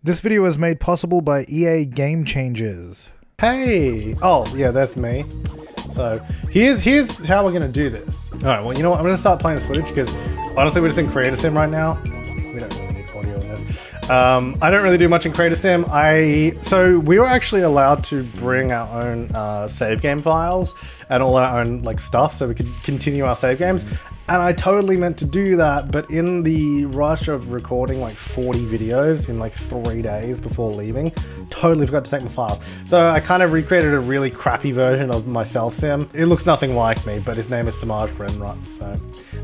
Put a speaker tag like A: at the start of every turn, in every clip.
A: This video is made possible by EA Game Changers.
B: Hey! Oh, yeah, that's me. So, here's how we're gonna do this. Alright, well, you know what? I'm gonna start playing this footage because, honestly, we're just in Creator Sim right now. We don't really need audio in this. I don't really do much in Creator Sim. So, we were actually allowed to bring our own save game files and all our own, like, stuff so we could continue our save games. And I totally meant to do that, but in the rush of recording like 40 videos in like 3 days before leaving, totally forgot to take my file. So I kind of recreated a really crappy version of my self-sim. It looks nothing like me, but his name is Mirage Park, so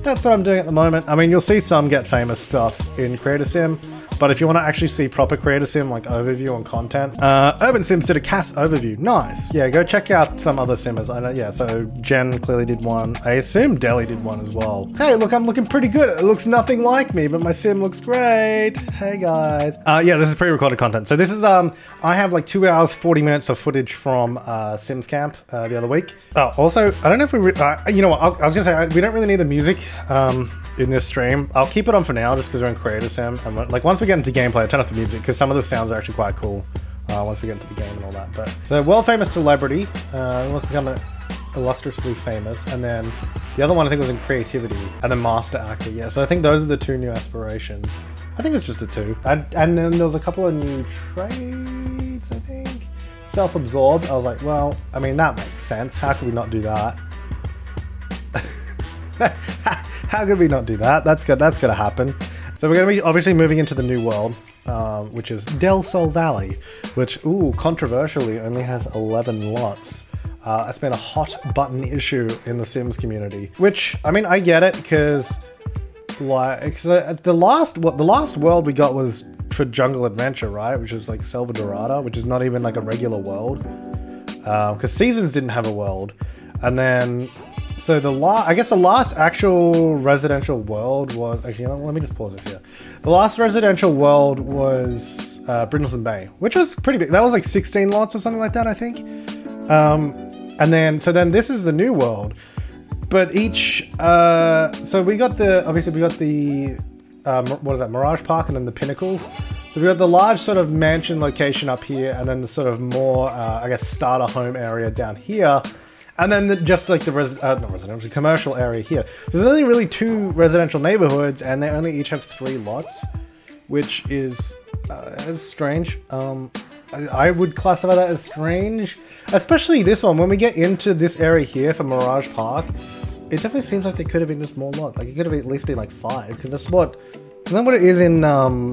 B: that's what I'm doing at the moment. I mean, you'll see some get famous stuff in Creator Sim, but if you want to actually see proper Creator Sim, like overview and content, Urban Sims did a cast overview. Nice. Yeah, go check out some other simmers. I know, yeah, so Jen clearly did one. I assume Deli did one as well. Hey, look, I'm looking pretty good. It looks nothing like me, but my sim looks great. Hey, guys. Yeah, this is pre-recorded content. So this is, I have like 2 hours, 40 minutes of footage from Sims Camp the other week. Oh, also, I don't know if we, you know what, I was gonna say, we don't really need the music in this stream. I'll keep it on for now just because we're in Creator Sim. And like once we get into gameplay, I turn off the music because some of the sounds are actually quite cool once we get into the game and all that. But the world-famous celebrity wants to become illustriously famous, and then the other one I think was in creativity, and then master actor. Yeah, so I think those are the two new aspirations. I think it's just the two. And then there was a couple of new trades, I think. Self-absorbed. I was like, well, I mean, that makes sense. How could we not do that? How could we not do that? That's good. That's gonna happen. So we're going to be obviously moving into the new world, which is Del Sol Valley, which, ooh, controversially only has 11 lots. It's been a hot button issue in the Sims community, which, I mean, I get it, because like, the last world we got was for Jungle Adventure, right? Which is like Selva Dorada, which is not even like a regular world, because Seasons didn't have a world. And then, so I guess the last actual residential world was, actually, you know, let me just pause this here. The last residential world was Brindleton Bay, which was pretty big. That was like 16 lots or something like that, I think. And then, so then this is the new world, but each, so we got the, obviously we got the, what is that, Mirage Park, and then the Pinnacles. So we got the large sort of mansion location up here, and then the sort of more, I guess, starter home area down here. And then just like the not residential, commercial area here. So there's only really 2 residential neighborhoods, and they only each have 3 lots, which is strange. I would classify that as strange, especially this one. When we get into this area here for Mirage Park, it definitely seems like there could have been just more lots. Like it could have at least been like 5, because that's what, isn't that what it is in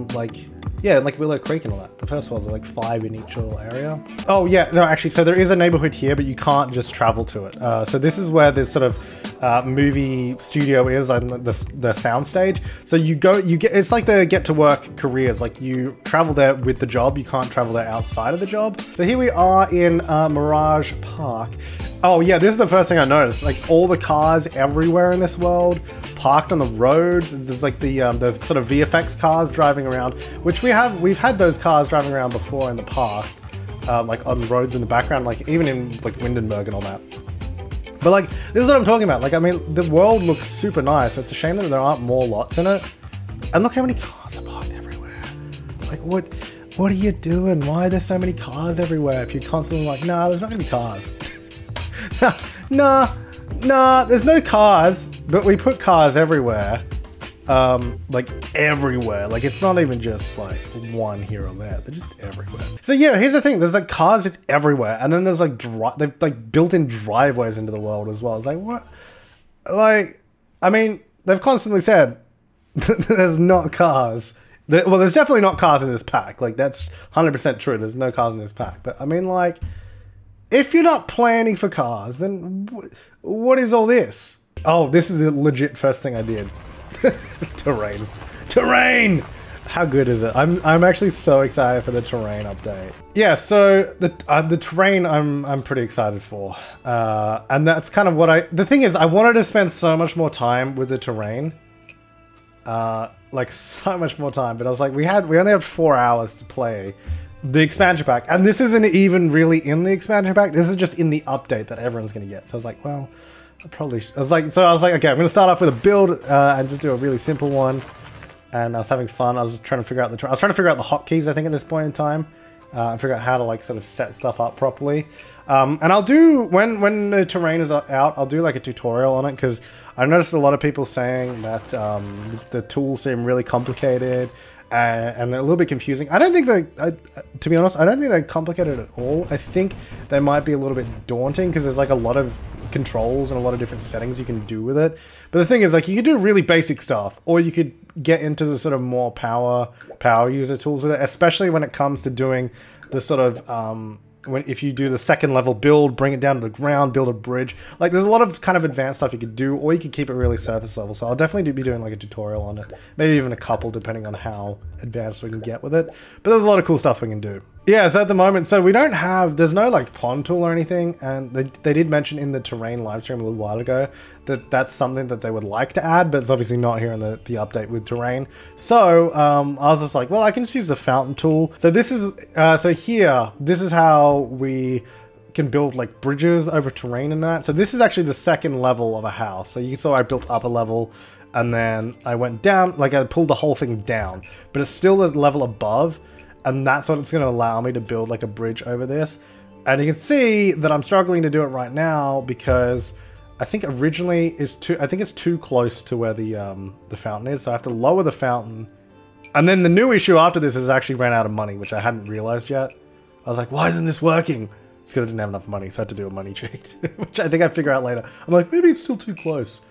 B: like, yeah, like Willow Creek and all that. The first ones are like 5 in each little area. Oh yeah, no, actually, so there is a neighborhood here, but you can't just travel to it. So this is where this sort of movie studio is, on the sound stage. So you get, it's like the get to work careers. Like you travel there with the job, you can't travel there outside of the job. So here we are in Mirage Park. Oh yeah, this is the first thing I noticed. Like all the cars everywhere in this world, parked on the roads. There's like the sort of VFX cars driving around, which we've had those cars driving around before in the past, like on the roads in the background, like even in like Windenburg and all that. But like, this is what I'm talking about. Like, I mean, the world looks super nice. It's a shame that there aren't more lots in it. And look how many cars are parked everywhere. Like, what are you doing? Why are there so many cars everywhere if you're constantly like, nah, there's not gonna be cars. Nah, there's no cars, but we put cars everywhere. Like everywhere. Like it's not even just like one here or there. They're just everywhere. So yeah, here's the thing. There's like cars just everywhere, and then there's like they've like built-in driveways into the world as well. It's like, what? Like, I mean, they've constantly said there's not cars. Well, there's definitely not cars in this pack. Like that's 100% true. There's no cars in this pack. But I mean, like, if you're not planning for cars, then what is all this? Oh, this is the legit first thing I did. Terrain! How good is it? I'm actually so excited for the terrain update. Yeah, so the terrain I'm pretty excited for. And that's kind of what the thing is, I wanted to spend so much more time with the terrain. Like so much more time, but I was like, we only have 4 hours to play the expansion pack, and this isn't even really in the expansion pack. This is just in the update that everyone's gonna get. So I was like, well, I was like, okay, I'm gonna start off with a build and just do a really simple one. and I was having fun. I was trying to figure out the hotkeys, I think, at this point in time. And figure out how to like sort of set stuff up properly. And I'll do, when the terrain is out, I'll do like a tutorial on it, because I noticed a lot of people saying that the tools seem really complicated and they're a little bit confusing. I don't think to be honest, I don't think they're complicated at all. I think they might be a little bit daunting because there's like a lot of controls and a lot of different settings you can do with it. But the thing is, like, you can do really basic stuff, or you could get into the sort of more power user tools with it, especially when it comes to doing the sort of if you do the second level build, bring it down to the ground, build a bridge. Like, there's a lot of kind of advanced stuff you could do, or you could keep it really surface level. So I'll definitely be doing like a tutorial on it, maybe even a couple, depending on how advanced we can get with it. But there's a lot of cool stuff we can do. Yeah, so at the moment, so we don't have, there's no like pond tool or anything, and they did mention in the terrain livestream a little while ago that that's something that they would like to add, but it's obviously not here in the update with terrain. So I was just like, well, I can just use the fountain tool. So this is, so here, this is how we can build like bridges over terrain and that. So this is actually the second level of a house. So you saw I built up a level, and then I went down, like I pulled the whole thing down, but it's still the level above. And that's what it's going to allow me to build like a bridge over this. And you can see that I'm struggling to do it right now because I think originally it's too close to where the fountain is. So I have to lower the fountain. And then the new issue after this is I actually ran out of money, which I hadn't realized yet. I was like, why isn't this working? It's because I didn't have enough money, so I had to do a money cheat, which I think I'd figure out later. I'm like, maybe it's still too close.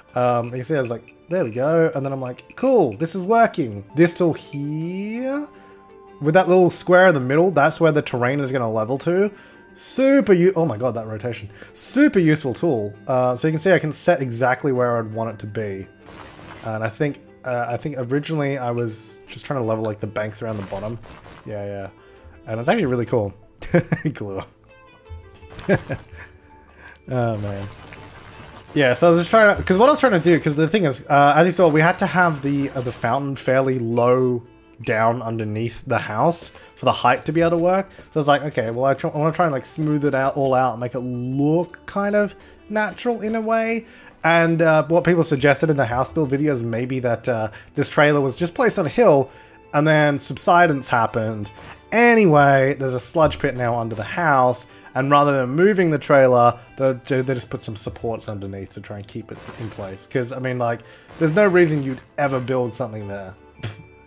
B: You can see I was like, there we go. And then I'm like, cool, this is working. This tool here, with that little square in the middle, that's where the terrain is going to level to. Oh my god, that rotation. Super useful tool. So you can see I can set exactly where I'd want it to be. And I think originally I was just trying to level like the banks around the bottom. Yeah. And it's actually really cool. Glue up. Oh man. Yeah, so I was just trying to, because what I was trying to do, because the thing is, as you saw, we had to have the fountain fairly low down underneath the house for the height to be able to work. So I was like, okay, well, I want to try and like smooth it all out and make it look kind of natural in a way. And what people suggested in the house build videos, maybe that this trailer was just placed on a hill and then subsidence happened. Anyway, there's a sludge pit now under the house, and rather than moving the trailer, they just put some supports underneath to try and keep it in place. Because, I mean, like, there's no reason you'd ever build something there.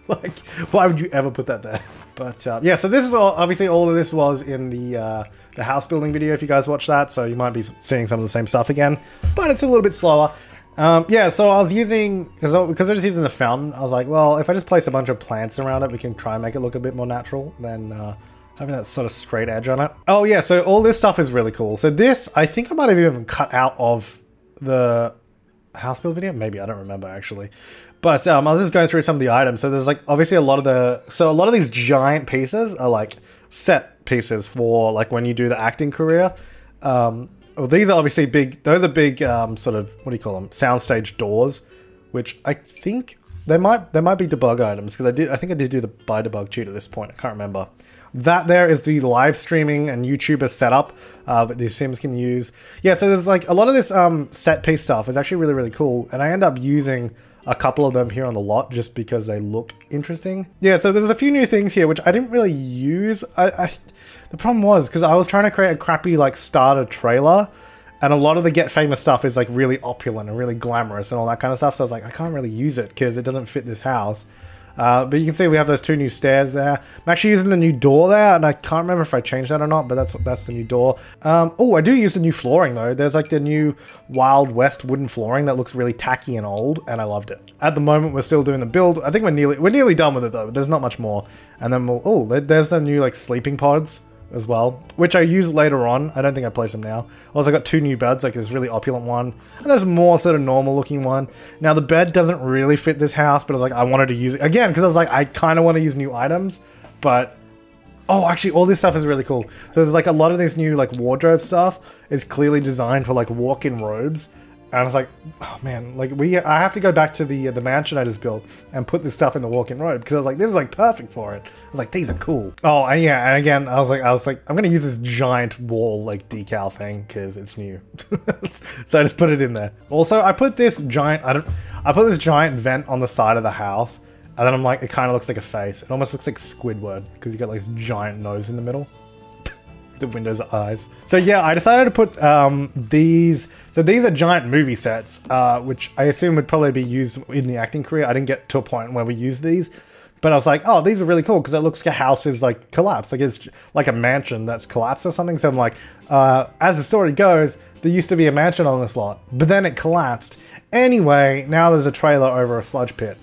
B: Like, why would you ever put that there? But yeah, so this is obviously all of this was in the house building video, if you guys watch that, so you might be seeing some of the same stuff again, but it's a little bit slower. Yeah, so I was using, because we're just using the fountain, I was like, well, if I just place a bunch of plants around it, we can try and make it look a bit more natural than having that sort of straight edge on it. Oh yeah, so all this stuff is really cool. So this, I think I might have even cut out of the house build video, maybe, I don't remember actually. But I was just going through some of the items. So there's like obviously a lot of these giant pieces are like set pieces for like when you do the acting career. Well, these are obviously big. Those are big sort of, what do you call them? Soundstage doors, which I think they might be debug items, because I think I did do the buy debug cheat at this point. I can't remember. That there is the live streaming and YouTuber setup that these Sims can use. Yeah, so there's like a lot of this set piece stuff is actually really, really cool, and I end up using a couple of them here on the lot just because they look interesting. Yeah, so there's a few new things here which I didn't really use. The problem was because I was trying to create a crappy like starter trailer, and a lot of the Get Famous stuff is like really opulent and really glamorous and all that kind of stuff. So I was like, I can't really use it because it doesn't fit this house. But you can see we have those two new stairs there. I'm actually using the new door there, and I can't remember if I changed that or not, but that's the new door. Oh, I do use the new flooring though. There's like the new Wild West wooden flooring that looks really tacky and old, and I loved it. At the moment, we're still doing the build. I think we're nearly done with it though. But there's not much more. And then there's the new like sleeping pods as well, which I use later on. I don't think I place them now. Also got two new beds, like this really opulent one, and there's more sort of normal looking one. Now the bed doesn't really fit this house, but I was like, I wanted to use it again because I was like, I kind of want to use new items. But oh, actually all this stuff is really cool. So there's like a lot of this new like wardrobe stuff is clearly designed for like walk-in robes. And I was like, oh man, like I have to go back to the mansion I just built and put this stuff in the walk-in robe, because I was like, this is like perfect for it. I was like, these are cool. Oh, and yeah, and again, I was like, I'm gonna use this giant wall like decal thing because it's new. So I just put it in there. Also, I put this giant vent on the side of the house, And then I'm like, it kind of looks like a face. It almost looks like Squidward because you got like this giant nose in the middle. The windows are eyes. So yeah, I decided to put these. So these are giant movie sets, which I assume would probably be used in the acting career. I didn't get to a point where we use these, but I was like, oh, these are really cool because it looks like a house is like collapsed, like it's like a mansion that's collapsed or something. So I'm like, as the story goes, there used to be a mansion on this lot, but then it collapsed. Anyway, now there's a trailer over a sludge pit.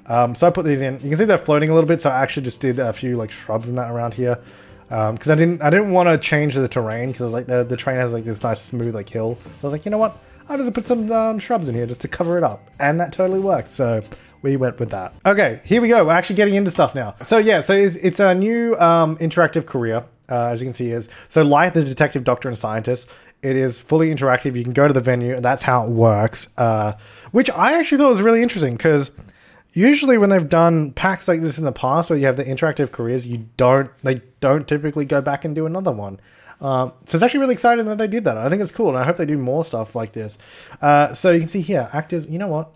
B: So I put these in. You can see they're floating a little bit. So I actually just did a few like shrubs and that around here. Because I didn't want to change the terrain because I was like the train has like this nice smooth like hill. So I was like, you know what? I'll just put some shrubs in here just to cover it up, and that totally worked. So we went with that. Okay, here we go. We're actually getting into stuff now. So yeah, so it's a new interactive career. As you can see, is so like the detective, doctor, and scientist. It is fully interactive. You can go to the venue, and that's how it works. Which I actually thought was really interesting because usually when they've done packs like this in the past where you have the interactive careers, they don't typically go back and do another one. So it's actually really exciting that they did that. I think it's cool, and I hope they do more stuff like this. So you can see here, actors, you know what?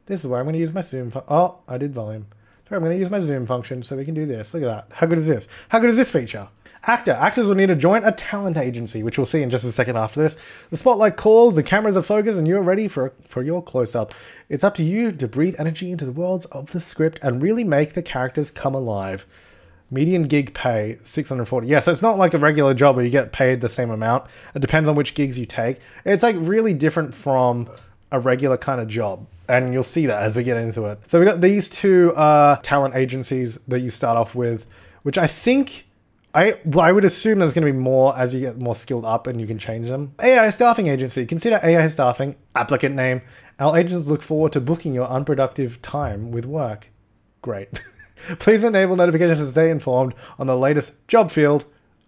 B: This is where I'm going to use my zoom. Oh, I did volume. Sorry, I'm going to use my zoom function so we can do this. Look at that. How good is this? How good is this feature? Actors will need to join a talent agency, which we'll see in just a second after this. The spotlight calls, the cameras are focused, and you're ready for your close-up. It's up to you to breathe energy into the worlds of the script and really make the characters come alive. Median gig pay, 640. Yeah, so it's not like a regular job where you get paid the same amount. It depends on which gigs you take. It's like really different from a regular kind of job. And you'll see that as we get into it. So we got these two talent agencies that you start off with, which I think... I would assume there's going to be more as you get more skilled up and you can change them. AI staffing agency. Consider AI staffing. Applicant name. Our agents look forward to booking your unproductive time with work. Great. Please enable notifications to stay informed on the latest job field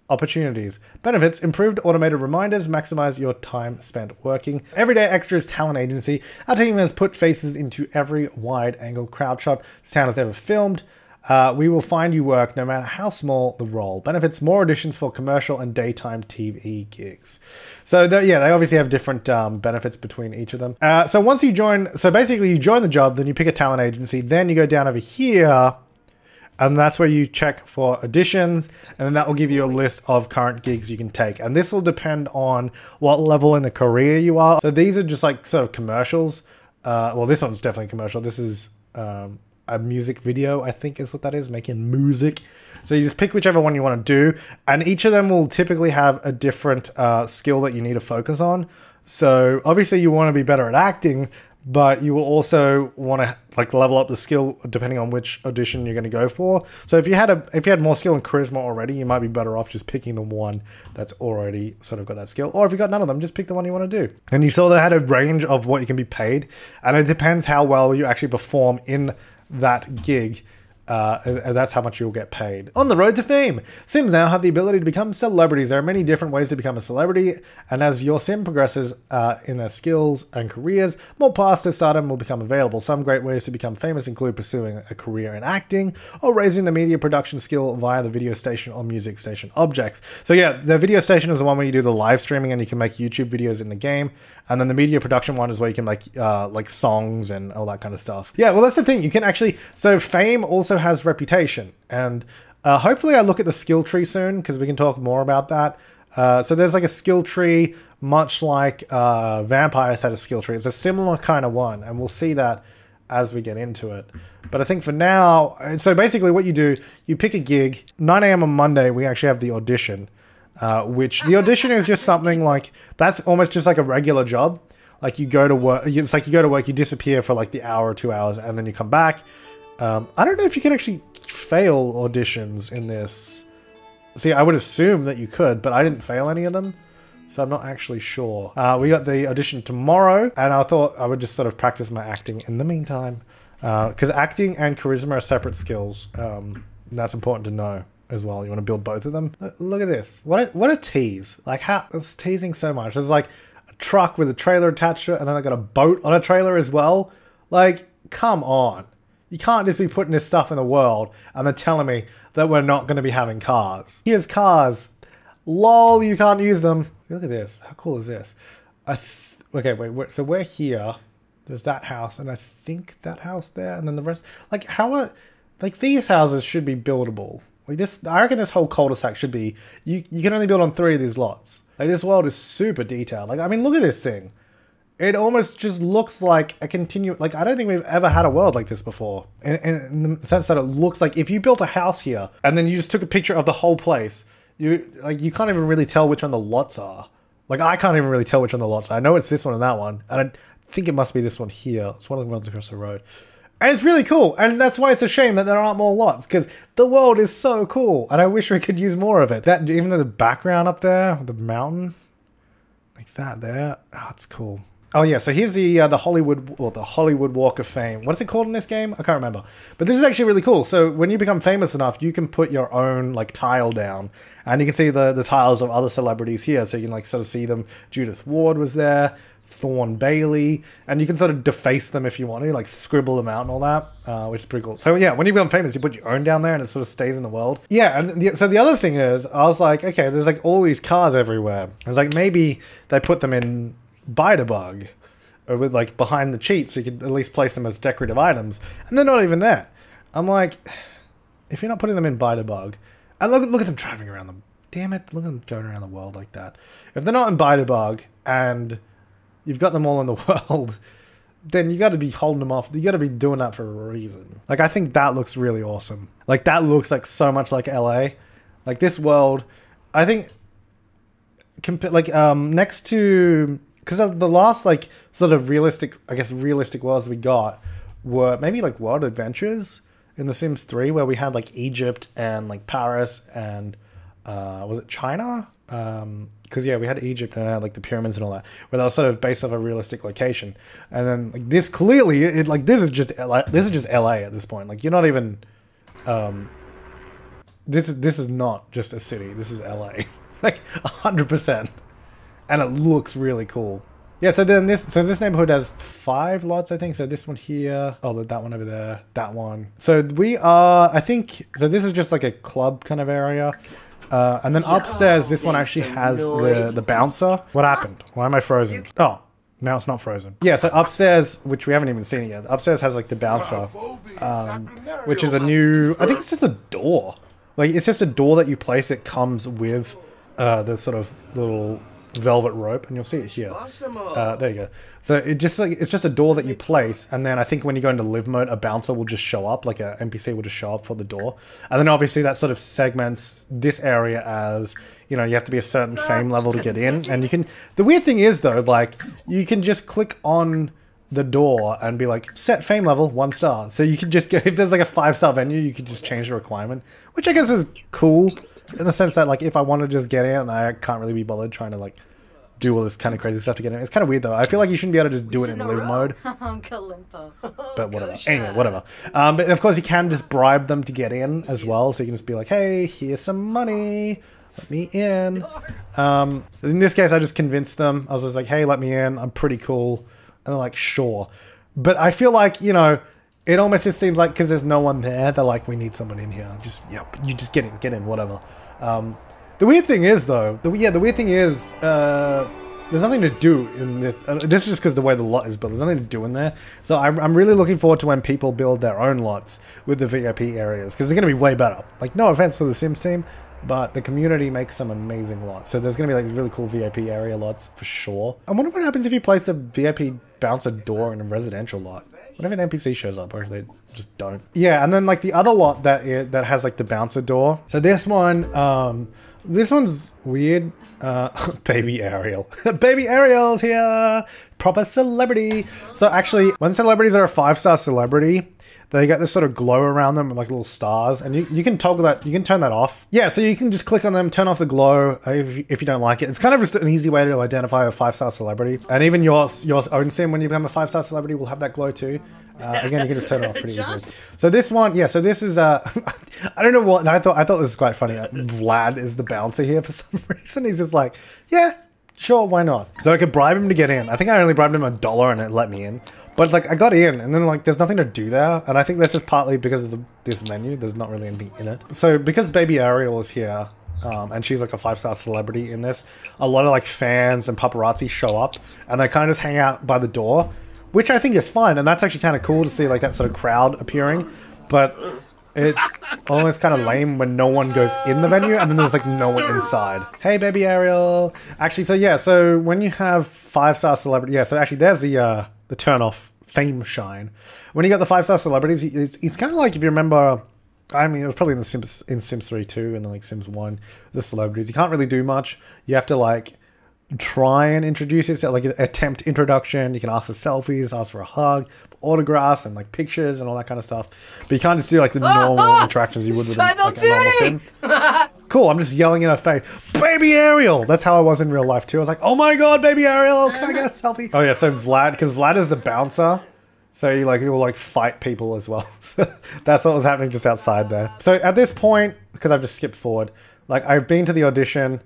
B: opportunities. Benefits. Improved automated reminders. Maximize your time spent working. Everyday Extras Talent Agency. Our team has put faces into every wide-angle crowd shot this town has ever filmed. We will find you work no matter how small the role. Benefits, more auditions for commercial and daytime TV gigs. So yeah, they obviously have different benefits between each of them. So once you join, so basically you join the job, then you pick a talent agency, then you go down over here, and that's where you check for auditions, and then that will give you a list of current gigs you can take. And this will depend on what level in the career you are. So these are just like sort of commercials. Well, this one's definitely commercial. This is... a music video, I think is what that is, making music. So you just pick whichever one you want to do, and each of them will typically have a different skill that you need to focus on. So obviously you want to be better at acting, but you will also want to like level up the skill depending on which audition you're going to go for. So if you had more skill in charisma already, you might be better off just picking the one that's already sort of got that skill. Or if you got none of them, just pick the one you want to do. And you saw they had a range of what you can be paid, and it depends how well you actually perform in that gig. And that's how much you'll get paid. On the road to fame, Sims now have the ability to become celebrities. There are many different ways to become a celebrity, and as your sim progresses in their skills and careers, more paths to stardom will become available. Some great ways to become famous include pursuing a career in acting or raising the media production skill via the video station or music station objects. So yeah, the video station is the one where you do the live streaming and you can make YouTube videos in the game, and then the media production one is where you can make like songs and all that kind of stuff. Yeah, well that's the thing. You can actually, so fame also has reputation, and hopefully I look at the skill tree soon because we can talk more about that. So there's like a skill tree, much like Vampires had a skill tree. It's a similar kind of one, and we'll see that as we get into it. But I think for now, so basically what you do, you pick a gig. 9 a.m. on Monday, we actually have the audition, which the audition is just something like, that's almost just like a regular job. Like you go to work, it's like you go to work, you disappear for like the hour or 2 hours, and then you come back. I don't know if you can actually fail auditions in this. See, I would assume that you could, but I didn't fail any of them, so I'm not actually sure. We got the audition tomorrow, and I thought I would just sort of practice my acting in the meantime. Because acting and charisma are separate skills. And that's important to know as well. You want to build both of them. Look at this. What a tease. Like, how it's teasing so much. There's like a truck with a trailer attached to it, and then I got a boat on a trailer as well. Like, come on. You can't just be putting this stuff in the world and then telling me that we're not going to be having cars. Here's cars. Lol, you can't use them. Look at this. How cool is this? Okay, wait. So we're here. There's that house, and I think that house there, and then the rest. Like, how are... Like, these houses should be buildable. Like, this... I reckon this whole cul-de-sac should be... You can only build on 3 of these lots. Like, this world is super detailed. Like, I mean, look at this thing. It almost just looks like a Like, I don't think we've ever had a world like this before. In the sense that it looks like if you built a house here, and then you just took a picture of the whole place, you can't even really tell which one the lots are. Like, I can't even really tell which one the lots are. I know it's this one and that one, and I think it must be this one here. It's one of the ones across the road. And it's really cool, and that's why it's a shame that there aren't more lots, because the world is so cool, and I wish we could use more of it. That, even though the background up there, the mountain, like that there, oh, it's cool. Oh yeah, so here's the Hollywood Walk of Fame. What is it called in this game? I can't remember. But this is actually really cool. So when you become famous enough, you can put your own like tile down, and you can see the tiles of other celebrities here. So you can like sort of see them. Judith Ward was there, Thorne Bailey, and you can sort of deface them if you want to, like scribble them out and all that, which is pretty cool. So yeah, when you become famous, you put your own down there, and it sort of stays in the world. Yeah, and so the other thing is, I was like, okay, there's like all these cars everywhere. I was like, maybe they put them in Bug, or with like behind the cheat, so you could at least place them as decorative items, and they're not even there. I'm like, if you're not putting them in Bug, and look at them driving around them. Damn it, look at them going around the world like that. If they're not in Bug, and you've got them all in the world, then you got to be holding them off. You got to be doing that for a reason. Like, I think that looks really awesome. Like, that looks like so much like LA. Like, this world, I think, next to... Because the last, like, sort of realistic worlds we got were maybe, like, World Adventures in The Sims 3, where we had, like, Egypt and, like, Paris and, was it China? Because, yeah, we had Egypt and had, like, the pyramids and all that, where they were sort of based off a realistic location. And then, like, this clearly, this is just LA at this point. Like, you're not even, this is not just a city. This is LA. Like, 100%. And it looks really cool. Yeah, so then this neighborhood has 5 lots, I think. So this one here, oh, that one over there, that one. So we are, I think, so this is just like a club kind of area. And then upstairs, this one actually has the bouncer. What happened? Why am I frozen? Oh, now it's not frozen. Yeah, so upstairs, which we haven't even seen it yet. Upstairs has like the bouncer, which is a new, I think it's just a door. Like, it's just a door that you place. It comes with the sort of little velvet rope, and you'll see it here. There you go. So it's just a door that you place, and then I think when you go into live mode, a bouncer will just show up, like a NPC will just show up for the door, and then obviously that sort of segments this area as, you know, you have to be a certain fame level to get in, and you can. The weird thing is though, like, you can just click on the door and be like, set fame level 1 star. So you can just go, if there's like a 5-star venue, you can just change the requirement, which I guess is cool in the sense that, like, if I want to just get in, I can't really be bothered trying to like do all this kind of crazy stuff to get in. It's kind of weird though. I feel like you shouldn't be able to just do it in live mode. But whatever. Anyway, whatever. But of course you can just bribe them to get in as well. So you can just be like, hey, here's some money. Let me in. In this case, I just convinced them. I was just like, hey, let me in. I'm pretty cool. And they're like, sure. But I feel like, you know, it almost just seems like because there's no one there, they're like, we need someone in here. Just, yeah, you just get in, whatever. The weird thing is, though, there's nothing to do in this. This is just because the way the lot is built. There's nothing to do in there. So I'm really looking forward to when people build their own lots with the VIP areas, because they're going to be way better. Like, no offense to the Sims team, but the community makes some amazing lots. So there's going to be like really cool VIP area lots for sure. I wonder what happens if you place a VIP bouncer door in a residential lot. What if an NPC shows up, or if they just don't? Yeah, and then like the other lot that has like the bouncer door. So this one, this one's weird. Baby Ariel. Baby Ariel's here! Proper celebrity! So actually, when celebrities are a 5-star celebrity, they get this sort of glow around them with like little stars, and you can toggle that, you can turn that off. Yeah, so you can just click on them, turn off the glow if you don't like it. It's kind of just an easy way to identify a 5-star celebrity. And even your own sim, when you become a 5-star celebrity, will have that glow too. Again, you can just turn it off pretty easily. So this one, yeah, so this is, I don't know what, I thought this was quite funny. Vlad is the bouncer here for some reason. He's just like, yeah, sure, why not? So I could bribe him to get in. I think I only bribed him $1 and it let me in. But like, I got in, and then like, there's nothing to do there. And I think that's just partly because of this menu. There's not really anything in it. So because Baby Ariel is here, and she's like a 5-star celebrity in this, a lot of like fans and paparazzi show up, and they kind of just hang out by the door, which I think is fine, and that's actually kind of cool to see like that sort of crowd appearing, but it's almost kind of lame when no one goes in the venue and then there's like no one inside. Hey baby Ariel. Actually, so yeah, so when you have 5-star celebrity, yeah, so actually there's the turn off fame shine. When you got the 5-star celebrities, it's kind of like, if you remember, I mean, it was probably in Sims 3 too, and then like Sims 1, the celebrities. You can't really do much. You have to like try and introduce yourself, like attempt introduction. You can ask for selfies, ask for a hug, autographs, and like pictures and all that kind of stuff. But you can't just do like the normal interactions you would with like, a normal sim. Cool, I'm just yelling in her face, baby Ariel! That's how I was in real life too. I was like, oh my god, baby Ariel, can I get a selfie? Oh yeah, so Vlad, because Vlad is the bouncer, so he will like fight people as well. That's what was happening just outside there. So at this point, because I've just skipped forward, like I've been to the audition,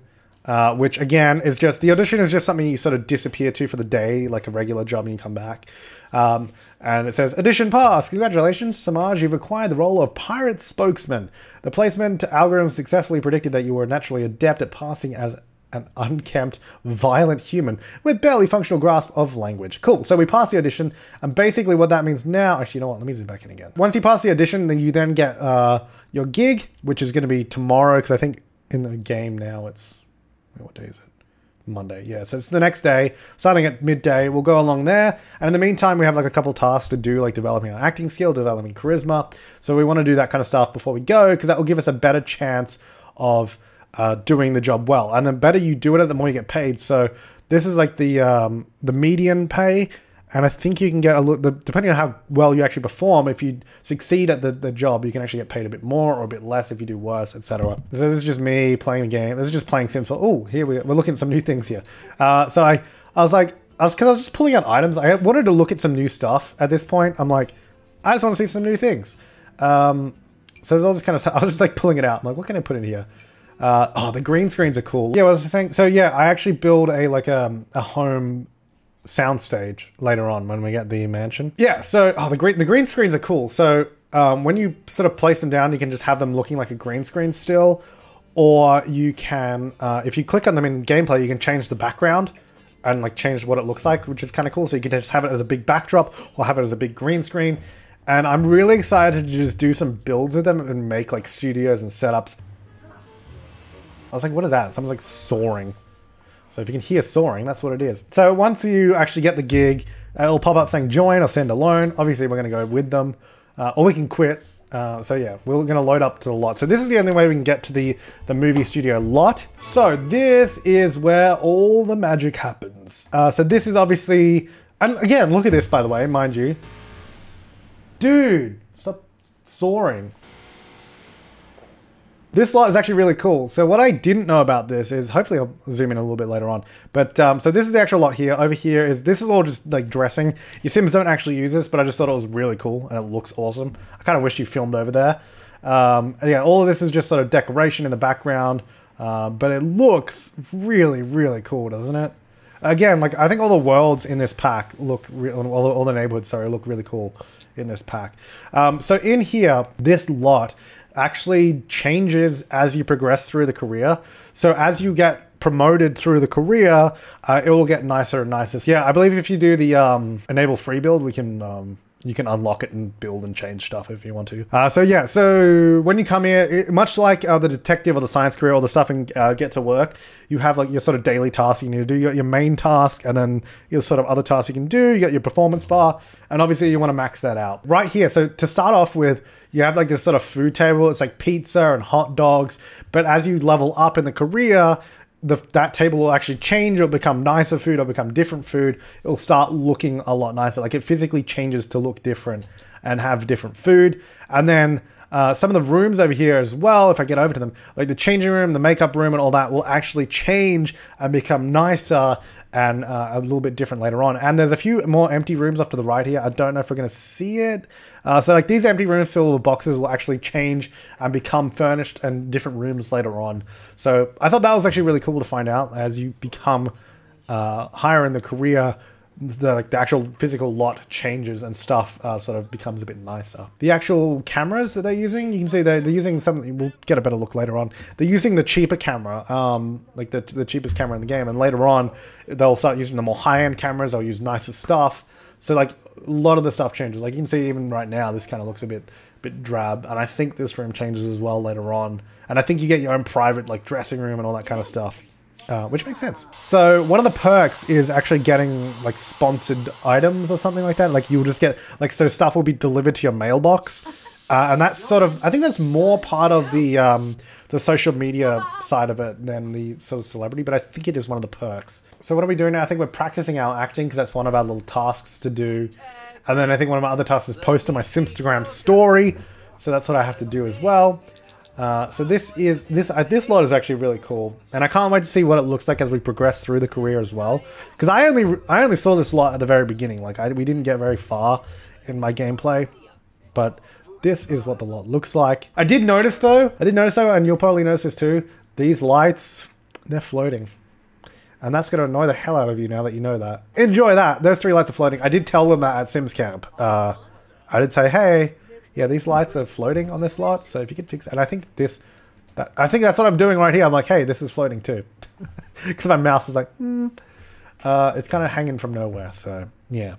B: which again is just, the audition is just something you sort of disappear to for the day, like a regular job, and you come back. And it says, audition pass. Congratulations, Samaj, you've acquired the role of pirate spokesman. The placement algorithm successfully predicted that you were naturally adept at passing as an unkempt, violent human with barely functional grasp of language. Cool, so we pass the audition, and basically what that means now, actually, you know what, let me zoom back in again. Once you pass the audition, then you then get your gig, which is going to be tomorrow, because I think in the game now it's, what day is it? Monday, yeah. So it's the next day, starting at midday. We'll go along there, and in the meantime, we have like a couple tasks to do, like developing our acting skill, developing charisma. So we want to do that kind of stuff before we go, because that will give us a better chance of doing the job well. And the better you do it, the more you get paid. So this is like the median pay, and I think you can get a little, depending on how well you actually perform, if you succeed at the job, you can actually get paid a bit more or a bit less if you do worse, etc. So this is just me playing the game. This is just playing Sims. Oh, here we're looking at some new things here. So I was just pulling out items. I wanted to look at some new stuff at this point. I'm like, I just want to see some new things. So there's all this kind of stuff. I was just like pulling it out. I'm like, what can I put in here? Oh, the green screens are cool. Yeah, what I was saying. So yeah, I actually build a home soundstage later on when we get the mansion. Yeah, so the green screens are cool. So when you sort of place them down, you can just have them looking like a green screen still, or you can, if you click on them in gameplay, you can change the background and like change what it looks like, which is kind of cool. So you can just have it as a big backdrop or have it as a big green screen. And I'm really excited to just do some builds with them and make like studios and setups. I was like, what is that? Someone's like soaring. So if you can hear soaring, that's what it is. So once you actually get the gig, it'll pop up saying join or send a loan. Obviously, we're going to go with them, or we can quit. So yeah, we're going to load up to the lot. So this is the only way we can get to the movie studio lot. So this is where all the magic happens. So this is obviously, and again, look at this, by the way, mind you. Dude, stop soaring. This lot is actually really cool. So what I didn't know about this is, hopefully I'll zoom in a little bit later on, but so this is the actual lot here. Over here this is all just like dressing. Your Sims don't actually use this, but I just thought it was really cool and it looks awesome. I kind of wish you filmed over there. Yeah, all of this is just sort of decoration in the background, but it looks really, really cool, doesn't it? Again, like I think all the worlds in this pack look, all the neighborhoods, sorry, look really cool in this pack. So in here, this lot actually changes as you progress through the career. So as you get promoted through the career, it will get nicer and nicer. Yeah, I believe if you do the enable free build, we can you can unlock it and build and change stuff if you want to. So yeah, so when you come here, much like the detective or the science career or the stuff in Get to Work, you have like your sort of daily tasks you need to do. You got your main task and then your sort of other tasks you can do. You got your performance bar, and obviously you want to max that out. Right here, so to start off with, you have like this sort of food table. It's like pizza and hot dogs, but as you level up in the career, that table will actually change. It'll become nicer food, it'll become different food. It'll start looking a lot nicer. Like it physically changes to look different and have different food. And then some of the rooms over here as well, if I get over to them, like the changing room, the makeup room and all that will actually change and become nicer and a little bit different later on. And there's a few more empty rooms off to the right here. I don't know if we're going to see it. So like these empty rooms filled with boxes will actually change and become furnished and different rooms later on. So I thought that was actually really cool to find out as you become higher in the career. The actual physical lot changes and stuff sort of becomes a bit nicer. The actual cameras that they're using, you can see they're using something, we'll get a better look later on. They're using the cheaper camera, like the cheapest camera in the game, and later on they'll start using the more high-end cameras, they'll use nicer stuff. So like a lot of the stuff changes. Like you can see even right now, this kind of looks a bit drab. And I think this room changes as well later on. And I think you get your own private like dressing room and all that kind of stuff. Which makes sense. So one of the perks is actually getting like sponsored items or something like that. Like you'll just get like, so stuff will be delivered to your mailbox. And that's sort of, I think that's more part of the social media side of it than the sort of celebrity, but I think it is one of the perks. So what are we doing now? I think we're practicing our acting because that's one of our little tasks to do. And then I think one of my other tasks is post to my Simstagram story. So that's what I have to do as well. So this lot is actually really cool, and I can't wait to see what it looks like as we progress through the career as well. Because I only saw this lot at the very beginning. Like we didn't get very far in my gameplay, but this is what the lot looks like. I did notice though, and you'll probably notice this too. These lights, they're floating, and that's going to annoy the hell out of you now that you know that. Enjoy that. Those 3 lights are floating. I did tell them that at Sims Camp. I did say, hey. Yeah, these lights are floating on this lot, so if you could fix it. And I think I think that's what I'm doing right here. I'm like, hey, this is floating too. Because my mouse is like, it's kind of hanging from nowhere, so yeah.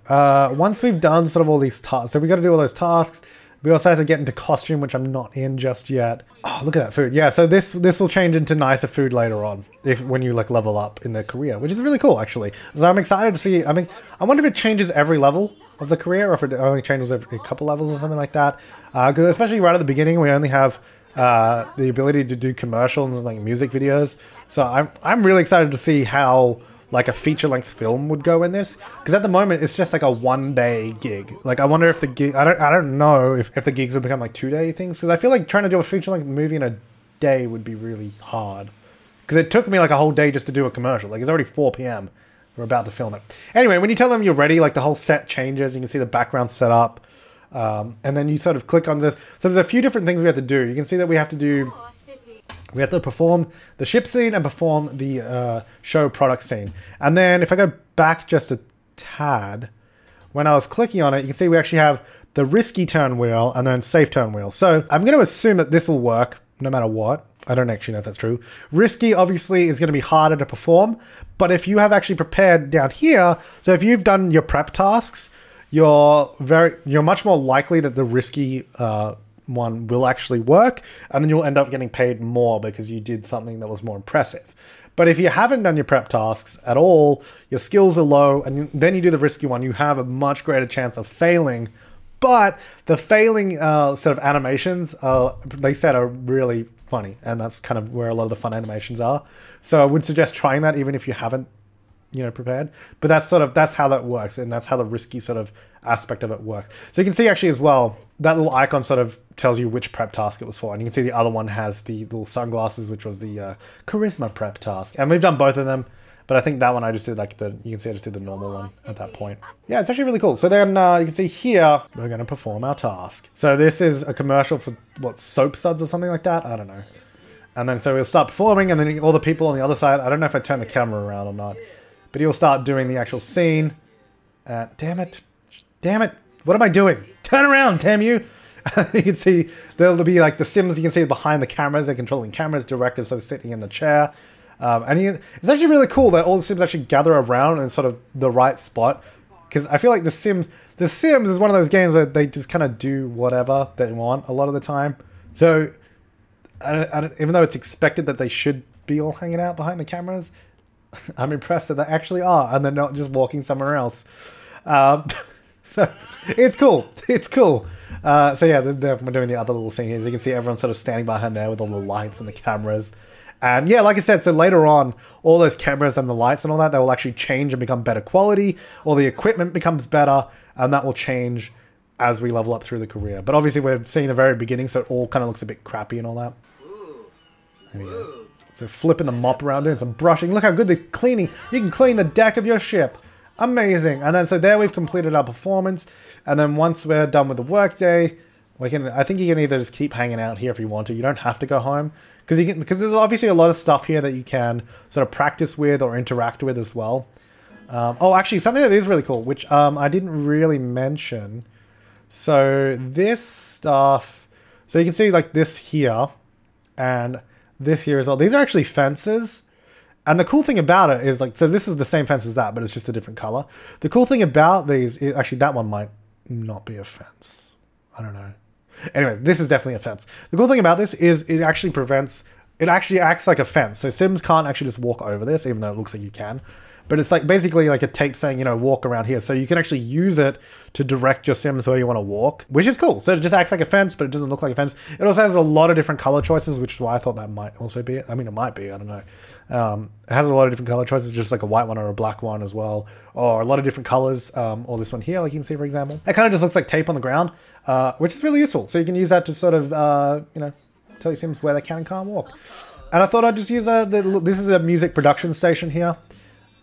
B: Once we've done sort of all these tasks, so we got to do all those tasks. We also have to get into costume, which I'm not in just yet. Oh, look at that food. Yeah, so this will change into nicer food later on when you like level up in the career, which is really cool actually. So I'm excited to see. I mean, I wonder if it changes every level of the career, or if it only changes every couple levels or something like that. Because especially right at the beginning, we only have the ability to do commercials and like music videos. So I'm really excited to see how like a feature-length film would go in this. Because at the moment, it's just like a 1-day gig. Like I wonder if the gig, I don't know if the gigs would become like 2-day things. Because I feel like trying to do a feature-length movie in a day would be really hard. Because it took me like a whole day just to do a commercial. Like it's already 4 p.m. We're about to film it. Anyway, when you tell them you're ready, like the whole set changes. You can see the background set up. And then you sort of click on this. So there's a few different things we have to do. You can see that we have to perform the ship scene and perform the show product scene. And then if I go back just a tad, when I was clicking on it, you can see we actually have the risky turn wheel and then safe turn wheel. So I'm going to assume that this will work no matter what. I don't actually know if that's true. Risky, obviously, is going to be harder to perform. But if you have actually prepared down here, so if you've done your prep tasks, you're much more likely that the risky one will actually work. And then you'll end up getting paid more because you did something that was more impressive. But if you haven't done your prep tasks at all, your skills are low, and then you do the risky one, you have a much greater chance of failing. But the failing sort of animations, they said, are really funny, and that's kind of where a lot of the fun animations are. So I would suggest trying that even if you haven't, prepared. But that's how that works, and that's how the risky sort of aspect of it works. So you can see actually as well, that little icon sort of tells you which prep task it was for, and you can see the other one has the little sunglasses, which was the charisma prep task. And we've done both of them. But I think that one I just did like you can see I just did the normal one at that point. Yeah, it's actually really cool. So then you can see here, we're going to perform our task. So this is a commercial for what, soap suds or something like that? I don't know. And then so we'll start performing, and then all the people on the other side, I don't know if I turn the camera around or not, but he'll start doing the actual scene. Damn it. What am I doing? Turn around, damn you. You can see there'll be like the Sims, you can see behind the cameras, they're controlling cameras, directors sort of sitting in the chair. It's actually really cool that all the Sims actually gather around in sort of the right spot, because I feel like The Sims is one of those games where they just kind of do whatever they want a lot of the time. So even though it's expected that they should be all hanging out behind the cameras, I'm impressed that they actually are, and they're not just walking somewhere else. So it's cool. So yeah, we're doing the other little scene here. As you can see, everyone's sort of standing behind there with all the lights and the cameras. And yeah, like I said, so later on, all those cameras and the lights and all that, they will actually change and become better quality. All the equipment becomes better, and that will change as we level up through the career. But obviously, we're seeing the very beginning, so it all kind of looks a bit crappy and all that. There we go. So flipping the mop around, doing some brushing. Look how good they're cleaning. You can clean the deck of your ship. Amazing. And then so there we've completed our performance. And then once we're done with the workday, I think you can either just keep hanging out here if you want to. You don't have to go home. Because there's obviously a lot of stuff here that you can sort of practice with or interact with as well. Oh, actually, something that is really cool, which I didn't really mention. So this stuff, so you can see like this here and this here as well. These are actually fences. And the cool thing about it is like, so this is the same fence as that, but it's just a different color. The cool thing about these is actually that one might not be a fence. I don't know. Anyway, this is definitely a fence. The cool thing about this is it actually acts like a fence. So Sims can't actually just walk over this, even though it looks like you can. But it's like basically like a tape saying, you know, walk around here. So you can actually use it to direct your Sims where you want to walk, which is cool. So it just acts like a fence, but it doesn't look like a fence. It also has a lot of different color choices, which is why I thought that might also be it. I mean, it might be, I don't know. It has a lot of different color choices, just like a white one or a black one as well, or a lot of different colors, or this one here, like you can see, for example. It kind of just looks like tape on the ground, which is really useful. So you can use that to sort of, you know, tell your Sims where they can and can't walk. And I thought I'd just use this is a music production station here.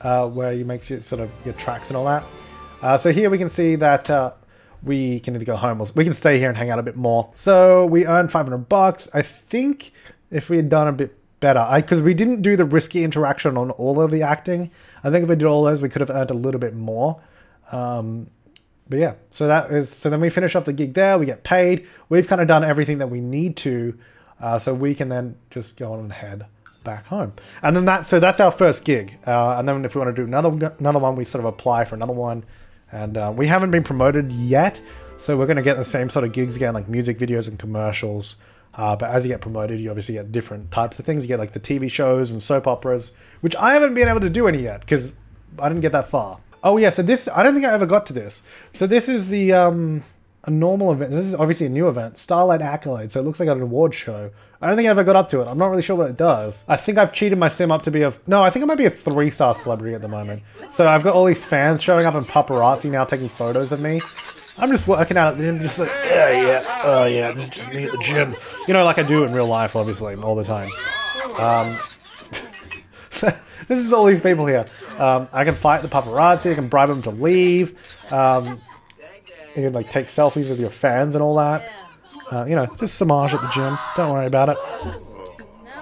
B: Where you make sort of your tracks and all that. So here we can see that we can either go home or we can stay here and hang out a bit more. So we earned $500. I think if we had done a bit better, because we didn't do the risky interaction on all of the acting. I think if we did all those, we could have earned a little bit more. But yeah, so then we finish off the gig there. We get paid. We've kind of done everything that we need to, so we can then just go on and head back home. And then that's our first gig. And then if we want to do another one, we sort of apply for another one. And we haven't been promoted yet, so we're going to get the same sort of gigs again, like music videos and commercials. But as you get promoted, you obviously get different types of things. You get like the TV shows and soap operas, which I haven't been able to do any yet because I didn't get that far. Oh yeah, so this, I don't think I ever got to this. So this is the a normal event. This is obviously a new event, Starlight Accolade. So it looks like an award show. I don't think I ever got up to it. I'm not really sure what it does. I think I've cheated my sim up to be no, I think I might be a 3-star celebrity at the moment. So I've got all these fans showing up in paparazzi now taking photos of me. I'm just working out at the gym, just like, oh yeah, this is just me at the gym. You know, like I do in real life, obviously, all the time. So this is all these people here. I can fight the paparazzi, I can bribe them to leave. You can like take selfies with your fans and all that. You know, just Samaj at the gym. Don't worry about it.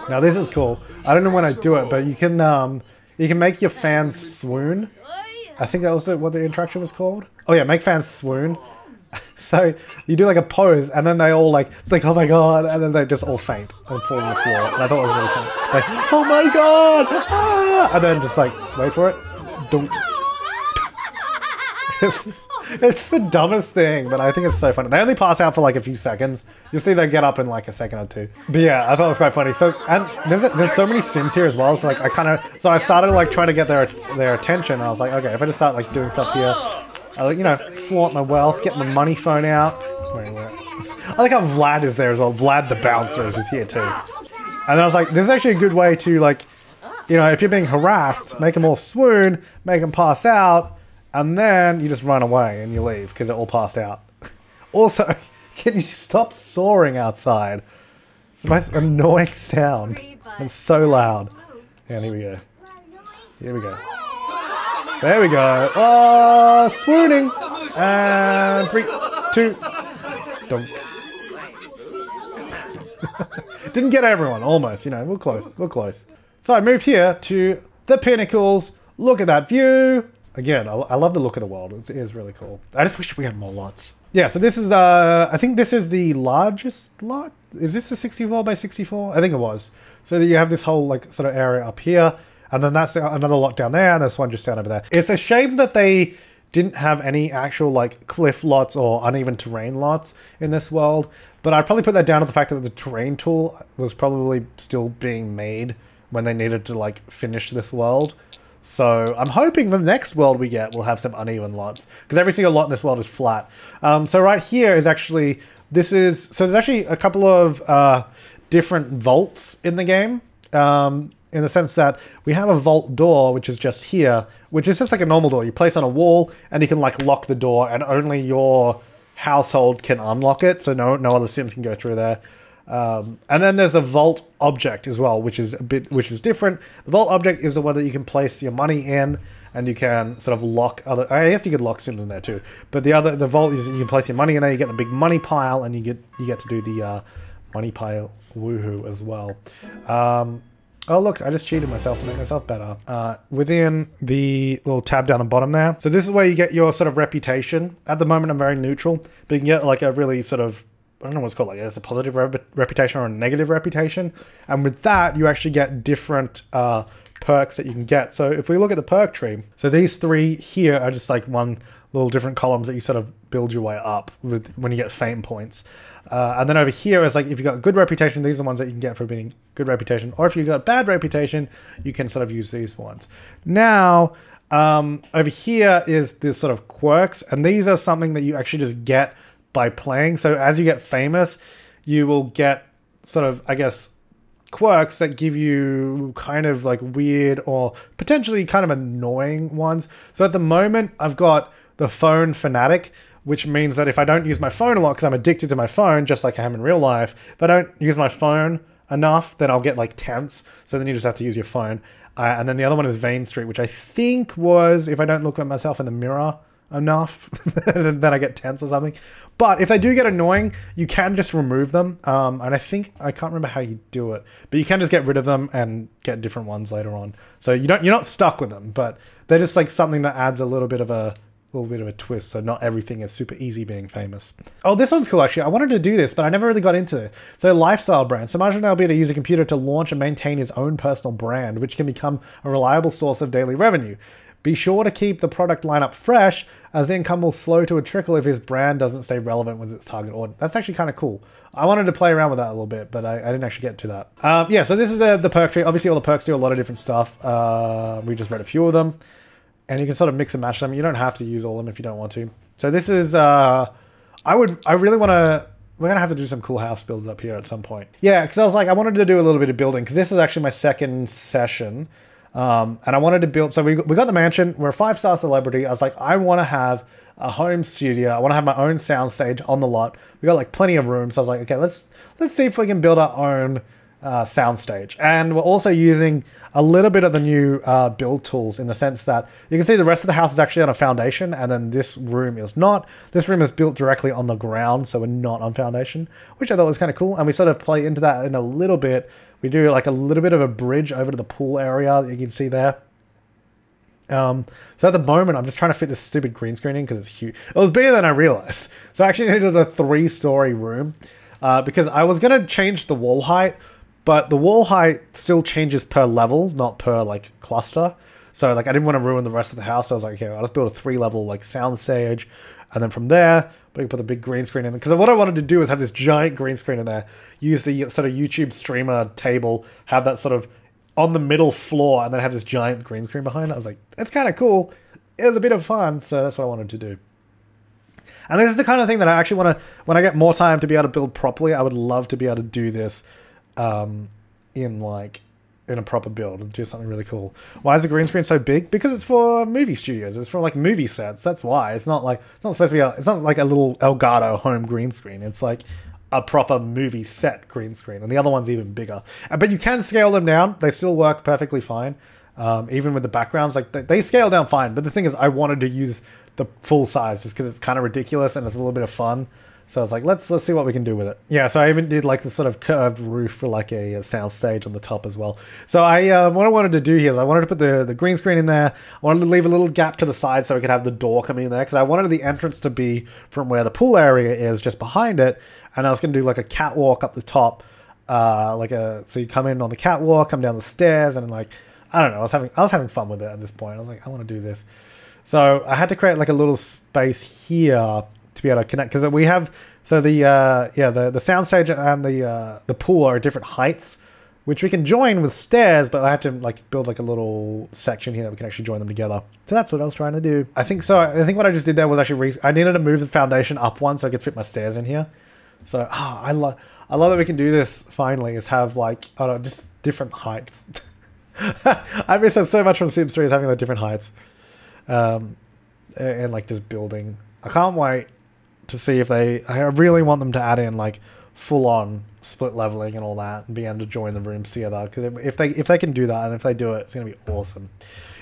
B: Now this is cool. I don't know when I do it, but you can make your fans swoon. I think that was what the interaction was called. Oh yeah, make fans swoon. So you do like a pose, and then they all like oh my god, and then they just all faint and fall on the floor. And I thought it was really funny. Like, oh my god, ah! And then just like wait for it. Don't. It's the dumbest thing, but I think it's so funny. They only pass out for like a few seconds. You'll see they get up in like a second or two. But yeah, I thought it was quite funny. So, and there's so many Sims here as well. So like I started like trying to get their attention. I was like, okay, if I just start like doing stuff here, I'll, you know, flaunt my wealth, get my money phone out. I like how Vlad is there as well. Vlad the bouncer is here too. And then I was like, this is actually a good way to like, you know, if you're being harassed, make them all swoon, make them pass out. And then you just run away and you leave because it all passed out. Also, can you stop soaring outside? It's the most annoying sound. It's so loud. And here we go. Here we go. There we go. Oh, swooning. And 3, 2. Dunk. Didn't get everyone, almost. You know, we're close. We're close. So I moved here to the pinnacles. Look at that view. Again, I love the look of the world. It is really cool. I just wish we had more lots. Yeah, so this is, I think this is the largest lot. Is this the 64 by 64? I think it was. So you have this whole like sort of area up here, and then that's another lot down there, and this one just down over there. It's a shame that they didn't have any actual like cliff lots or uneven terrain lots in this world, but I'd probably put that down to the fact that the terrain tool was probably still being made when they needed to like finish this world. So I'm hoping the next world we get will have some uneven lots, because every single lot in this world is flat. So right here is actually, so there's actually a couple of different vaults in the game, in the sense that we have a vault door, which is just here, which is just like a normal door. You place on a wall and you can like lock the door, and only your household can unlock it. So no other Sims can go through there. And then there's a vault object as well, which is different. The vault object is the one that you can place your money in, and you can sort of lock other. I guess you could lock Sims in there too. But the vault is you can place your money in there. You get the big money pile, and you get to do the money pile woohoo as well. Oh look, I just cheated myself to make myself better. Within the little tab down the bottom there. So this is where you get your sort of reputation. At the moment, I'm very neutral, but you can get like a really sort of, I don't know what it's called, like it's a positive reputation or a negative reputation. And with that, you actually get different perks that you can get. So if we look at the perk tree, so these 3 here are just like one little different columns that you sort of build your way up with when you get fame points. And then over here is like, if you've got good reputation, these are the ones that you can get for being good reputation. Or if you've got bad reputation, you can sort of use these ones. Now, over here is this sort of quirks, and these are something that you actually just get by playing. So as you get famous, you will get sort of, I guess, quirks that give you kind of like weird or potentially kind of annoying ones. So at the moment, I've got the phone fanatic, which means that if I don't use my phone a lot, because I'm addicted to my phone, just like I am in real life, if I don't use my phone enough, then I'll get like tense. So then you just have to use your phone. And then the other one is Vein Street, which I think was, if I don't look at myself in the mirror enough, then I get tense or something. But if they do get annoying, you can just remove them. And I think, I can't remember how you do it, but you can just get rid of them and get different ones later on. So you're not stuck with them, but they're just like something that adds a little bit of a twist, so not everything is super easy being famous. Oh, this one's cool actually. I wanted to do this, but I never really got into it. So lifestyle brand. So Marshall will be able to use a computer to launch and maintain his own personal brand, which can become a reliable source of daily revenue. Be sure to keep the product lineup fresh, as income will slow to a trickle if his brand doesn't stay relevant with its target audience. That's actually kind of cool. I wanted to play around with that a little bit, but I didn't actually get to that. Yeah, so this is the perk tree. Obviously all the perks do a lot of different stuff. We just read a few of them. And you can sort of mix and match them. You don't have to use all of them if you don't want to. So this is, I really want to, we're going to have to do some cool house builds up here at some point. Yeah, because I was like, I wanted to do a little bit of building, because this is actually my second session. And I wanted to build, so we got the mansion. We're a 5-star celebrity. I was like, I want to have a home studio. I want to have my own soundstage on the lot. We got like plenty of room. So I was like, okay, let's see if we can build our own soundstage. And we're also using a little bit of the new build tools, in the sense that you can see the rest of the house is actually on a foundation, and then this room is not. This room is built directly on the ground, so we're not on foundation, which I thought was kind of cool. And we sort of play into that in a little bit. We do like a little bit of a bridge over to the pool area that you can see there. So at the moment, I'm just trying to fit this stupid green screen in because it's huge. It was bigger than I realized. So I actually needed a 3-story room because I was going to change the wall height, but the wall height still changes per level, not per like cluster. So like I didn't want to ruin the rest of the house. So I was like, okay, I'll just build a 3-level like sound stage. And then from there, we can put the big green screen in. Because what I wanted to do is have this giant green screen in there, use the sort of YouTube streamer table, have that sort of on the middle floor, and then have this giant green screen behind it. I was like, that's kind of cool. It was a bit of fun. So that's what I wanted to do. And this is the kind of thing that I actually want to, when I get more time to be able to build properly, I would love to be able to do this in a proper build and do something really cool. Why is the green screen so big? Because it's for movie studios. It's for like movie sets. That's why. It's not supposed to be it's not like a little Elgato home green screen. It's like a proper movie set green screen. And the other one's even bigger. But you can scale them down. They still work perfectly fine. Even with the backgrounds, like they scale down fine. But the thing is, I wanted to use the full size just because it's kind of ridiculous and it's a little bit of fun. So I was like, let's see what we can do with it. Yeah, so I even did like this sort of curved roof for like a sound stage on the top as well. So what I wanted to do here is I wanted to put the green screen in there. I wanted to leave a little gap to the side so we could have the door coming in there, because I wanted the entrance to be from where the pool area is, just behind it. And I was going to do like a catwalk up the top, so you come in on the catwalk, come down the stairs, and like, I don't know, I was having fun with it at this point. I was like, I want to do this. So I had to create like a little space here to be able to connect, because we have, so the soundstage and the pool are at different heights, which we can join with stairs, but I had to like build like a little section here that we can actually join them together. So that's what I was trying to do. I think what I just did there was actually I needed to move the foundation up one so I could fit my stairs in here. So I love that we can do this finally, is have like, I don't know, just different heights. I miss that so much from Sims 3, is having the different heights. And like just building. I can't wait to see if I really want them to add in like full on split leveling and all that, and be able to join the rooms together, because if they can do that, and if they do it, it's going to be awesome.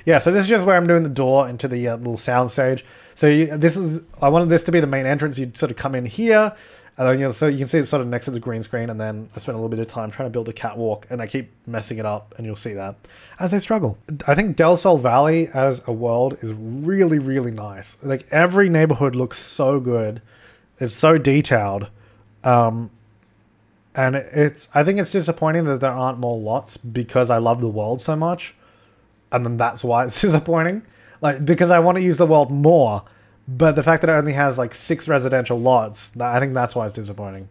B: Yeah, so this is just where I'm doing the door into the little sound stage. So I wanted this to be the main entrance. You'd sort of come in here, and then so you can see it's sort of next to the green screen, and then I spent a little bit of time trying to build the catwalk, and I keep messing it up, and you'll see that as I struggle. I think Del Sol Valley as a world is really, really nice. Like every neighborhood looks so good. It's so detailed. And I think it's disappointing that there aren't more lots, because I love the world so much. and then that's why it's disappointing. Like, because I want to use the world more, but the fact that it only has like 6 residential lots, I think that's why it's disappointing.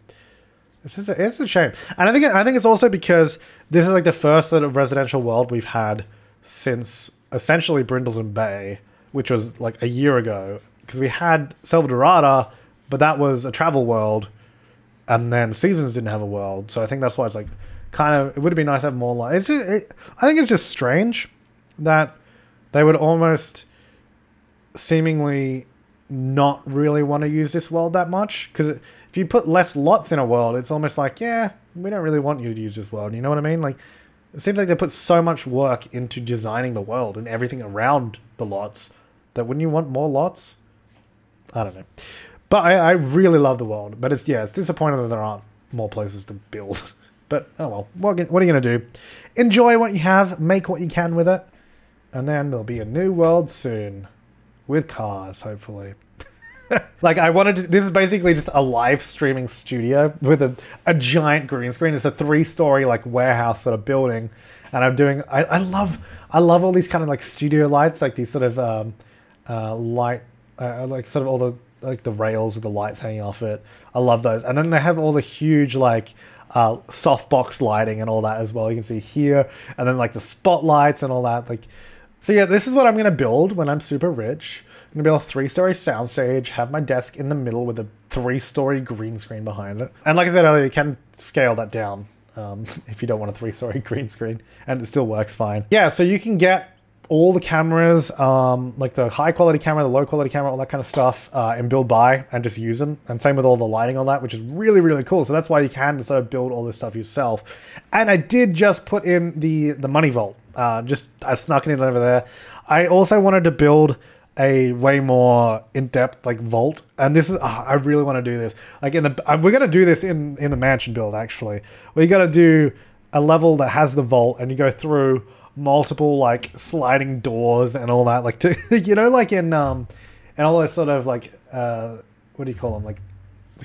B: It's a shame. And I think it's also because this is like the first sort of residential world we've had since essentially Brindleton Bay, which was like a year ago. Because we had Selvadorada, but that was a travel world, and then Seasons didn't have a world. So I think that's why it's like kind of, it would have been nice to have more light. I think it's just strange that they would almost seemingly not really want to use this world that much. Because if you put less lots in a world, it's almost like, yeah, we don't really want you to use this world. You know what I mean? Like, it seems like they put so much work into designing the world and everything around the lots that wouldn't you want more lots? I don't know. But I really love the world. But it's disappointing that there aren't more places to build. But, oh well. What are you going to do? Enjoy what you have. Make what you can with it. And then there'll be a new world soon. With cars, hopefully. Like, this is basically just a live streaming studio with a giant green screen. It's a 3-story, like, warehouse sort of building. And I'm doing, I love all these kind of, like, studio lights, like these sort of light, like, sort of all the, like, the rails with the lights hanging off it. I love those. And then they have all the huge, like, softbox lighting and all that as well. You can see here. And then, like, the spotlights and all that, like... So yeah, this is what I'm going to build when I'm super rich. I'm going to build a 3-story soundstage, have my desk in the middle with a 3-story green screen behind it. And like I said earlier, you can scale that down if you don't want a 3-story green screen, and it still works fine. Yeah, so you can get all the cameras, like the high quality camera, the low quality camera, all that kind of stuff in build by and just use them. And same with all the lighting on that, which is really, really cool. So that's why you can sort of build all this stuff yourself. And I did just put in the money vault. I snuck it in over there. I also wanted to build a way more in-depth like vault, and this is I really want to do this. Like we're gonna do this in the mansion build actually. We got to do a level that has the vault, and you go through multiple like sliding doors and all that, like you know, like in all those sort of like what do you call them, like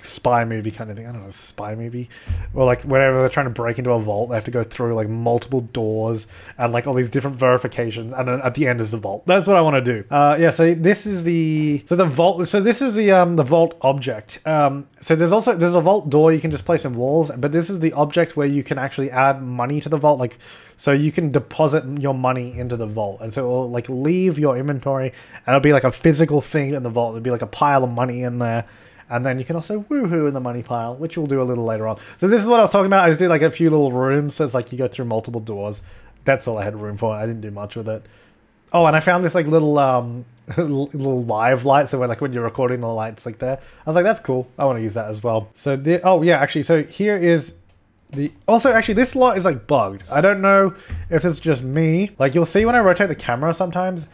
B: spy movie kind of thing. I don't know, spy movie, or like whenever they're trying to break into a vault, they have to go through like multiple doors and like all these different verifications, and then at the end is the vault. That's what I want to do. Yeah, so this is the vault. So this is the vault object. So there's a vault door you can just place in walls, but this is the object where you can actually add money to the vault. Like, so you can deposit your money into the vault, and so it will like leave your inventory, and it'll be like a physical thing in the vault. It'll be like a pile of money in there. And then you can also woohoo in the money pile, which we'll do a little later on. So this is what I was talking about. I just did like a few little rooms. So it's like you go through multiple doors. That's all I had room for. I didn't do much with it. Oh, and I found this like little little live light. So when you're recording, the light's like there. I was like, that's cool. I want to use that as well. So oh yeah, actually, so here is also actually this lot is like bugged. I don't know if it's just me. Like you'll see when I rotate the camera sometimes,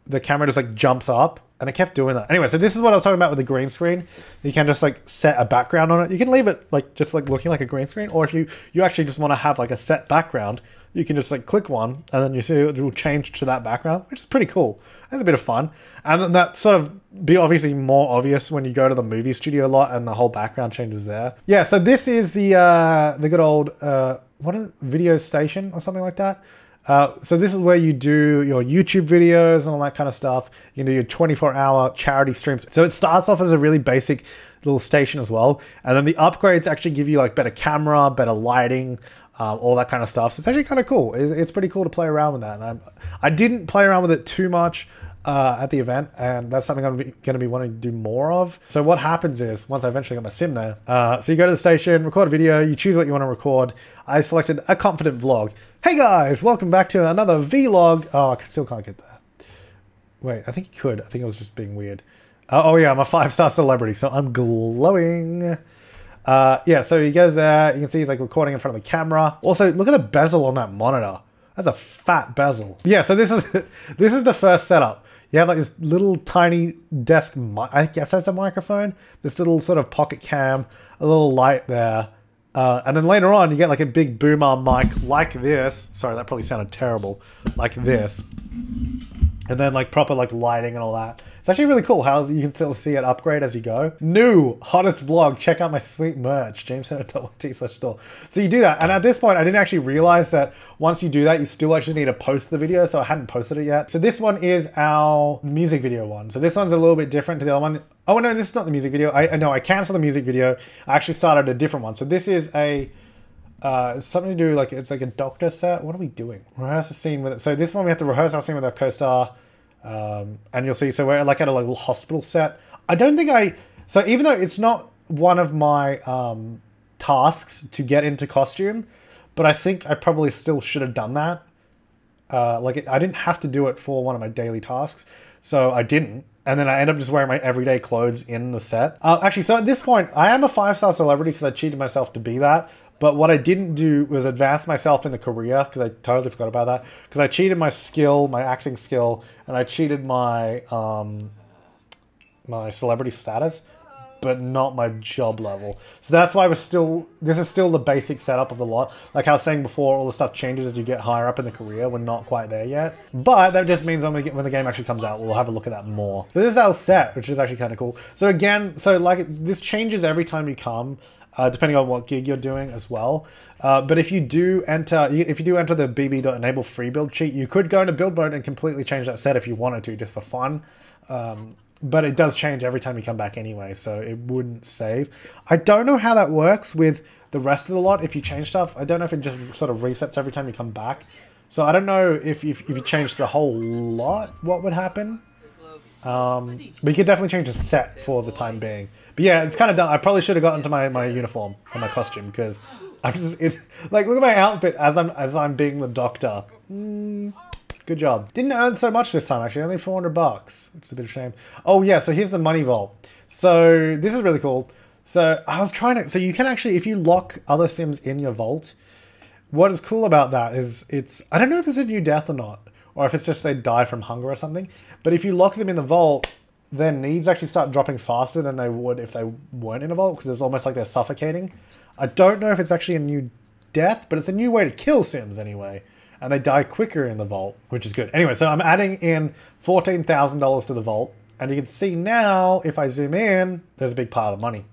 B: the camera just like jumps up. And I kept doing that. Anyway, so this is what I was talking about with the green screen. You can just like set a background on it. You can leave it like just like looking like a green screen. Or if you actually just want to have like a set background, you can just like click one and then you see it will change to that background, which is pretty cool. That's a bit of fun. And then that sort of be obviously more obvious when you go to the movie studio lot and the whole background changes there. Yeah, so this is the good old, what is it? Video station or something like that. So this is where you do your YouTube videos and all that kind of stuff. You can do your 24-hour charity streams. So it starts off as a really basic little station as well. And then the upgrades actually give you like better camera, better lighting, all that kind of stuff. So it's actually kind of cool. It's pretty cool to play around with that. And I didn't play around with it too much at the event, and that's something I'm going to be wanting to do more of. So what happens is, once I eventually got my sim there, so you go to the station, record a video, you choose what you want to record. I selected a confident vlog. Hey guys, welcome back to another vlog. Oh, I still can't get that. Wait, I think you could. I think it was just being weird. Oh yeah, I'm a 5-star celebrity, so I'm glowing. Yeah, so he goes there. You can see he's like recording in front of the camera. Also, look at the bezel on that monitor. That's a fat bezel. Yeah, so this is the first setup. You have like this little tiny desk, I guess that's a microphone, this little sort of pocket cam, a little light there. And then later on, you get like a big boom arm mic like this. Sorry, that probably sounded terrible. Like this. And then like proper like lighting and all that. It's actually really cool how you can still see it upgrade as you go. New hottest vlog. Check out my sweet merch. JamesHenner.t/store. So you do that. And at this point, I didn't actually realize that once you do that, you still actually need to post the video. So I hadn't posted it yet. So this one is our music video one. So this one's a little bit different to the other one. Oh no, this is not the music video. I canceled the music video. I actually started a different one. So this is a it's something to do like it's like a doctor set. What are we doing? Rehearse a scene with it. So this one we have to rehearse our scene with our co-star, and you'll see. So we're like at a little hospital set. I don't think so even though it's not one of my tasks to get into costume, but I think I probably still should have done that. I didn't have to do it for one of my daily tasks, so I didn't. And then I end up just wearing my everyday clothes in the set. Actually, so at this point, I am a 5-star celebrity because I cheated myself to be that. But what I didn't do was advance myself in the career, because I totally forgot about that. Because I cheated my skill, my acting skill, and I cheated my my celebrity status, but not my job level. So that's why this is still the basic setup of the lot. Like I was saying before, all the stuff changes as you get higher up in the career. We're not quite there yet. But that just means when the game actually comes out, we'll have a look at that more. So this is our set, which is actually kind of cool. So again, this changes every time you come. Depending on what gig you're doing as well. But if you do enter the bb.enable free build cheat, you could go into build mode and completely change that set if you wanted to, just for fun. But it does change every time you come back anyway, so it wouldn't save. I don't know how that works with the rest of the lot if you change stuff. I don't know if it just sort of resets every time you come back. So I don't know if you change the whole lot, what would happen. But you could definitely change the set for the time being. But yeah, it's kind of done. I probably should have gotten to my uniform and my costume, because I'm just like, look at my outfit as I'm being the doctor. Good job. Didn't earn so much this time actually, only $400, which is a bit of a shame. Oh yeah, so here's the money vault. So this is really cool. So I was trying to, so you can actually, if you lock other Sims in your vault, what is cool about that is I don't know if it's a new death or not, or if it's just they die from hunger or something. But if you lock them in the vault, their needs actually start dropping faster than they would if they weren't in a vault, because it's almost like they're suffocating. I don't know if it's actually a new death, but it's a new way to kill Sims anyway. And they die quicker in the vault, which is good. Anyway, so I'm adding in $14,000 to the vault. And you can see now, if I zoom in, there's a big pile of money.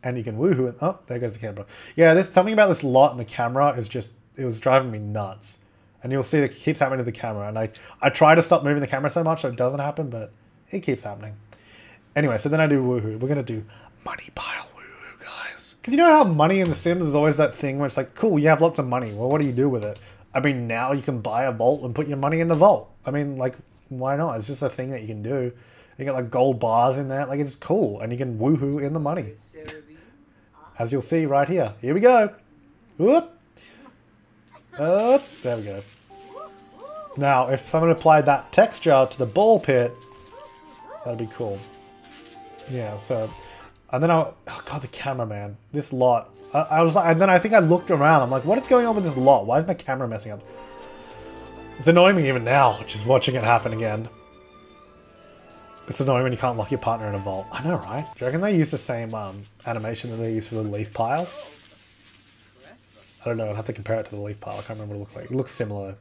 B: And you can woohoo it. Oh, there goes the camera. Yeah, there's something about this lot in the camera is just, it was driving me nuts. And you'll see that it keeps happening to the camera. And I try to stop moving the camera so much so it doesn't happen, but it keeps happening. Anyway, so then I do woohoo. We're going to do money pile woohoo, guys. Because you know how money in The Sims is always that thing where it's like, cool, you have lots of money. Well, what do you do with it? I mean, now you can buy a vault and put your money in the vault. I mean, like, why not? It's just a thing that you can do. You get like gold bars in there. Like, it's cool. And you can woohoo in the money. As you'll see right here. Here we go. Whoop. Up. There we go. Now, if someone applied that texture to the ball pit, that'd be cool. Yeah, so... And then oh god, the camera, man. This lot. I was like, and then I think I looked around. I'm like, what is going on with this lot? Why is my camera messing up? It's annoying me even now, just watching it happen again. It's annoying when you can't lock your partner in a vault. I know, right? Do you reckon they use the same animation that they use for the leaf pile? I don't know, I'd have to compare it to the leaf pile. I can't remember what it looked like. It looks similar.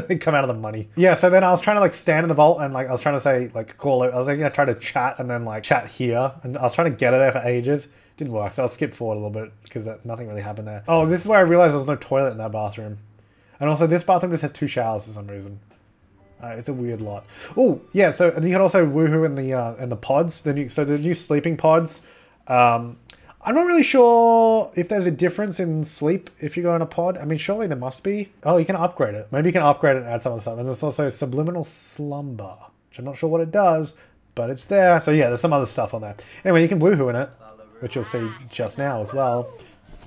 B: They come out of the money. Yeah, so then I was trying to like stand in the vault and like I was trying to say like call it. I was like, yeah, try to chat and then like chat here. And I was trying to get it there for ages. Didn't work, so I'll skip forward a little bit because nothing really happened there. Oh, this is where I realized there was no toilet in that bathroom. And also this bathroom just has 2 showers for some reason. It's a weird lot. Oh, yeah, so you can also woohoo in the pods. The new sleeping pods. I'm not really sure if there's a difference in sleep if you go in a pod. I mean, surely there must be. Oh, you can upgrade it. Maybe you can upgrade it and add some other stuff. And there's also subliminal slumber, which I'm not sure what it does, but it's there. So yeah, there's some other stuff on there. Anyway, you can woohoo in it, which you'll see just now as well.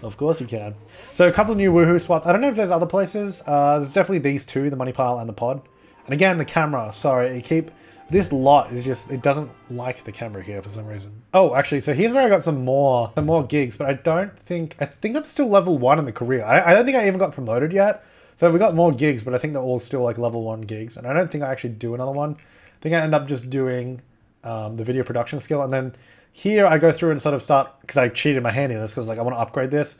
B: Of course you can. So a couple of new woohoo spots. I don't know if there's other places. There's definitely these 2, the money pile and the pod. And again, the camera. Sorry, this lot is just, it doesn't like the camera here for some reason. Oh, actually, so here's where I got some more gigs, but I think I'm still level 1 in the career. I don't think I even got promoted yet. So we got more gigs, but I think they're all still like level 1 gigs. And I don't think I actually do another one. I think I end up just doing the video production skill. And then here I go through and sort of start, because I cheated my handiness, because like I want to upgrade this.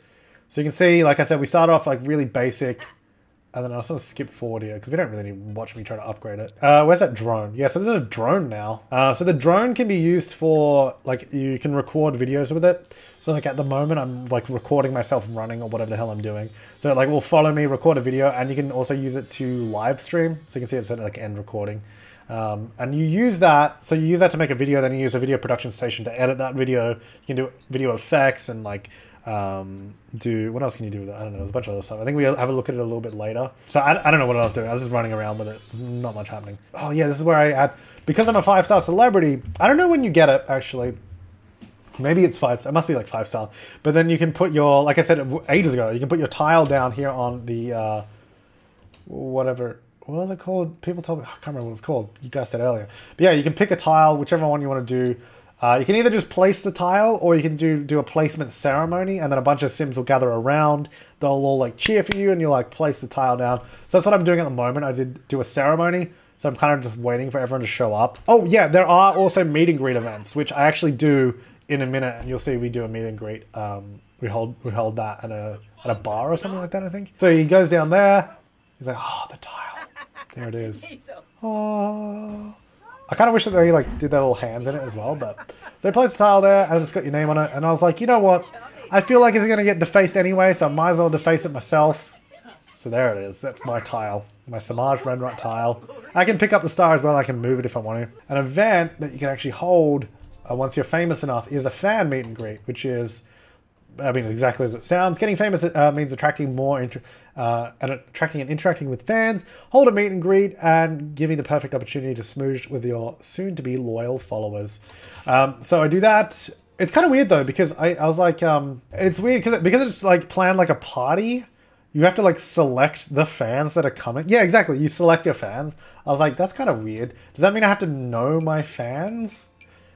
B: So you can see, like I said, we started off like really basic And then I'll sort of skip forward here because we don't really need to watch me try to upgrade it. Where's that drone? Yeah, so there's a drone now. So the drone can be used for, like, you can record videos with it. So like at the moment I'm like recording myself running or whatever the hell I'm doing. So like will follow me, record a video, and you can also use it to live stream. So you can see it's at like end recording. And you use that, so you use that to make a video, then you use a video production station to edit that video. You can do video effects and like what else can you do with it? I don't know, there's a bunch of other stuff. I think we'll have a look at it a little bit later. So I don't know what I was doing. I was just running around with it. There's not much happening. Oh yeah, this is where I add, because I'm a 5-star celebrity, I don't know when you get it actually. Maybe it's 5, it must be like 5-star. But then you can put your, like I said ages ago, you can put your tile down here on the, whatever, what was it called? People told me, I can't remember what it's called. You guys said earlier. But yeah, you can pick a tile, whichever one you want to do. You can either just place the tile, or you can do a placement ceremony, and then a bunch of Sims will gather around. They'll all like cheer for you, and you'll like place the tile down. So that's what I'm doing at the moment. I did do a ceremony, so I'm kind of just waiting for everyone to show up. Oh yeah, there are also meet and greet events, which I actually do in a minute, and you'll see we do a meet and greet. We hold that at a bar or something like that, I think. So he goes down there. He's like, oh, the tile. There it is. Oh. I kind of wish that they like did their little hands in it as well, but so they place the tile there and it's got your name on it, and I was like, you know what? I feel like it's gonna get defaced anyway, so I might as well deface it myself. So there it is. That's my tile, my Samaj red right tile. I can pick up the star as well. I can move it if I want to. An event that you can actually hold once you're famous enough is a fan meet and greet, which is, I mean, exactly as it sounds. Getting famous means attracting more attracting and interacting with fans. Hold a meet and greet and giving the perfect opportunity to smooch with your soon-to-be loyal followers. So I do that. It's kind of weird though, because I was like, it's weird because it's like planned like a party. You have to like select the fans that are coming. Yeah, exactly. You select your fans. I was like, that's kind of weird. Does that mean I have to know my fans?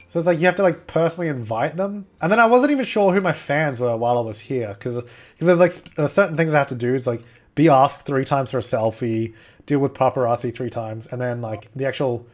B: So it's like you have to like personally invite them. And then I wasn't even sure who my fans were while I was here. Because there's like certain things I have to do. It's like be asked 3 times for a selfie, deal with paparazzi 3 times. And then like the actual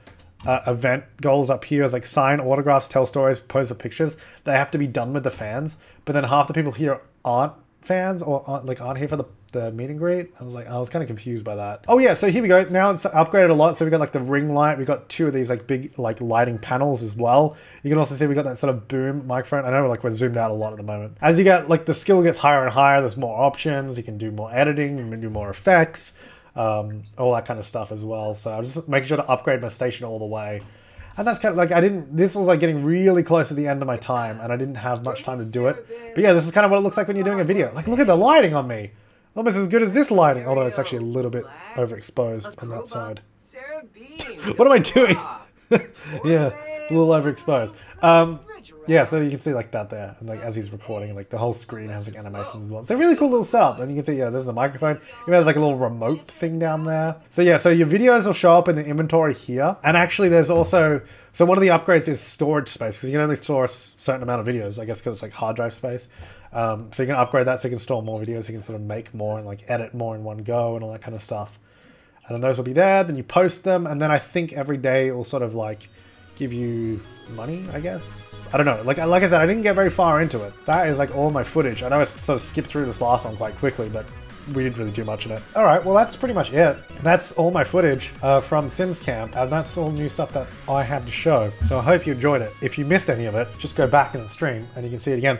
B: event goals up here is like sign autographs, tell stories, pose for pictures. They have to be done with the fans. But then half the people here aren't fans or aren't here for the meet and greet. I was kind of confused by that. Oh yeah, so here we go. Now it's upgraded a lot. So we got like the ring light. We got 2 of these like big like lighting panels as well. You can also see we got that sort of boom microphone. I know like we're zoomed out a lot at the moment. As you get like the skill gets higher and higher, there's more options. You can do more editing, you can do more effects, all that kind of stuff as well. So I'm just making sure to upgrade my station all the way. And that's kind of like, this was like getting really close to the end of my time and I didn't have much time to do it. But yeah, this is kind of what it looks like when you're doing a video. Like, look at the lighting on me. Almost as good as this lighting, although it's actually a little bit overexposed on that side. What am I doing? Yeah, a little overexposed. Yeah, so you can see like that there, and like as he's recording, like the whole screen has like animations as well. It's a really cool little setup, and you can see, yeah, there's a microphone. It has like a little remote thing down there. So yeah, so your videos will show up in the inventory here, and actually there's also, so one of the upgrades is storage space, because you can only store a certain amount of videos, I guess because it's like hard drive space. So you can upgrade that so you can store more videos, you can sort of make more and like edit more in one go and all that kind of stuff. And then those will be there, then you post them, and then I think every day it will sort of like give you money, I guess. I don't know. Like I said, I didn't get very far into it. That is like all my footage. I know I sort of skipped through this last one quite quickly, but we didn't really do much in it. All right, well that's pretty much it. That's all my footage from Sims Camp, and that's all new stuff that I had to show. So I hope you enjoyed it. If you missed any of it, just go back in the stream and you can see it again.